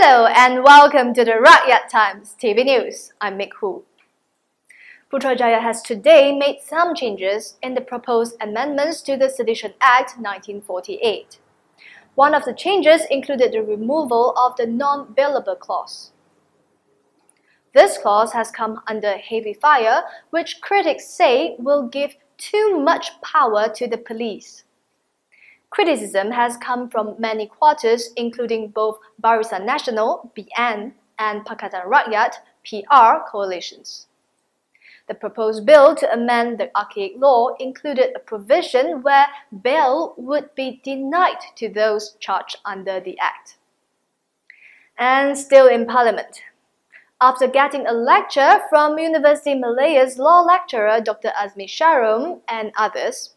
Hello and welcome to the Rakyat Times TV news. I'm Mick Hu. Putrajaya has today made some changes in the proposed amendments to the Sedition Act 1948. One of the changes included the removal of the non-bailable clause. This clause has come under heavy fire, which critics say will give too much power to the police. Criticism has come from many quarters, including both Barisan Nasional (BN) and Pakatan Rakyat (PR) coalitions. The proposed bill to amend the archaic law included a provision where bail would be denied to those charged under the Act. And still in Parliament, after getting a lecture from University Malaya's law lecturer Dr. Azmi Sharum and others,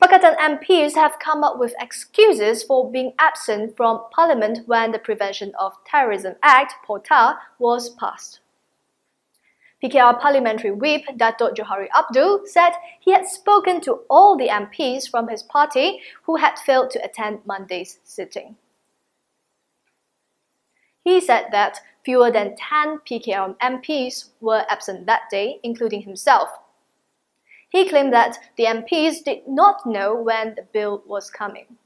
Pakatan MPs have come up with excuses for being absent from Parliament when the Prevention of Terrorism Act (POTA) was passed. PKR Parliamentary Whip Datuk Johari Abdul said he had spoken to all the MPs from his party who had failed to attend Monday's sitting. He said that fewer than 10 PKR MPs were absent that day, including himself. He claimed that the MPs did not know when the bill was coming.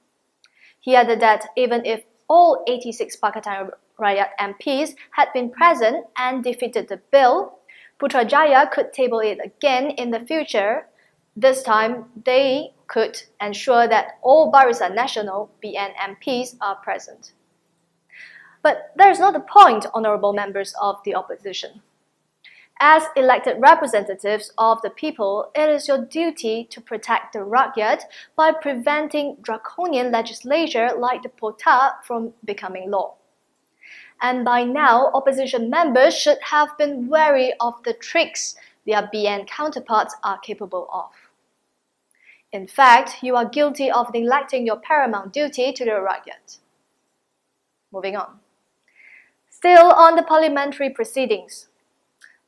He added that even if all 86 Pakatan Rakyat MPs had been present and defeated the bill, Putrajaya could table it again in the future. This time, they could ensure that all Barisan Nasional (BN) MPs are present. But that is not the point, honourable members of the opposition. As elected representatives of the people, it is your duty to protect the Rakyat by preventing draconian legislation like the POTA from becoming law. And by now, opposition members should have been wary of the tricks their BN counterparts are capable of. In fact, you are guilty of neglecting your paramount duty to the Rakyat. Moving on. Still on the parliamentary proceedings,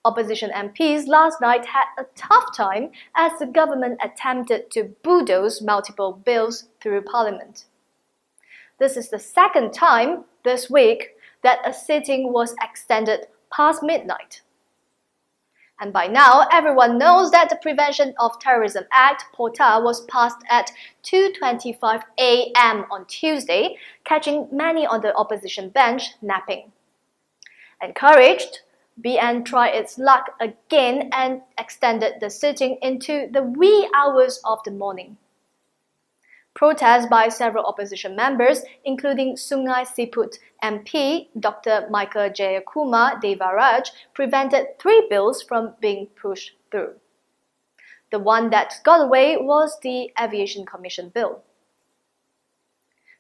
opposition MPs last night had a tough time as the government attempted to bulldoze multiple bills through Parliament. This is the second time this week that a sitting was extended past midnight. And by now, everyone knows that the Prevention of Terrorism Act (POTA) was passed at 2:25 a.m. on Tuesday, catching many on the opposition bench napping. Encouraged, BN tried its luck again and extended the sitting into the wee hours of the morning. Protests by several opposition members, including Sungai Siput MP Dr. Michael Jayakumar Devaraj, prevented 3 bills from being pushed through. The one that got away was the Aviation Commission Bill.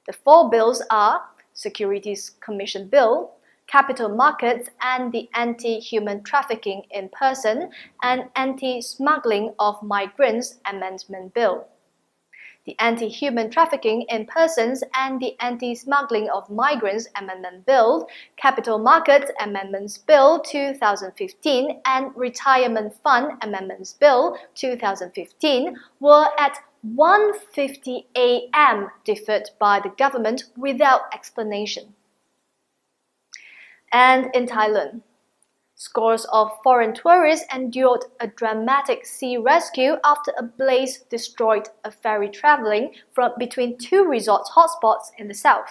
The 4 bills are Securities Commission Bill, Capital Markets and the Anti-Human Trafficking in Person and Anti-Smuggling of Migrants Amendment Bill. The Anti-Human Trafficking in Persons and the Anti-Smuggling of Migrants Amendment Bill, Capital Markets Amendments Bill 2015 and Retirement Fund Amendments Bill 2015 were at 1:50 a.m. deferred by the government without explanation. And in Thailand, scores of foreign tourists endured a dramatic sea rescue after a blaze destroyed a ferry traveling from between 2 resort hotspots in the south.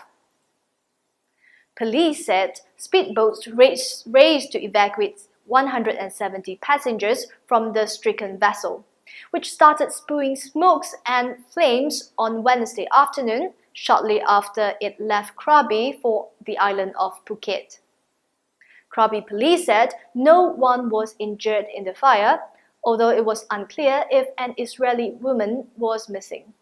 Police said speedboats raced to evacuate 170 passengers from the stricken vessel, which started spewing smokes and flames on Wednesday afternoon, shortly after it left Krabi for the island of Phuket. Krabi police said no one was injured in the fire, although it was unclear if an Israeli woman was missing.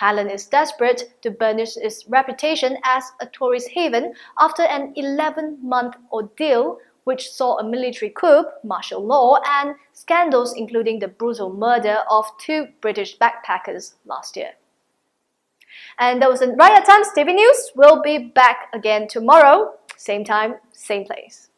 Thailand is desperate to burnish its reputation as a tourist haven after an 11-month ordeal which saw a military coup, martial law, and scandals including the brutal murder of 2 British backpackers last year. And that was the Rakyat Times TV news. We'll be back again tomorrow. Same time, same place.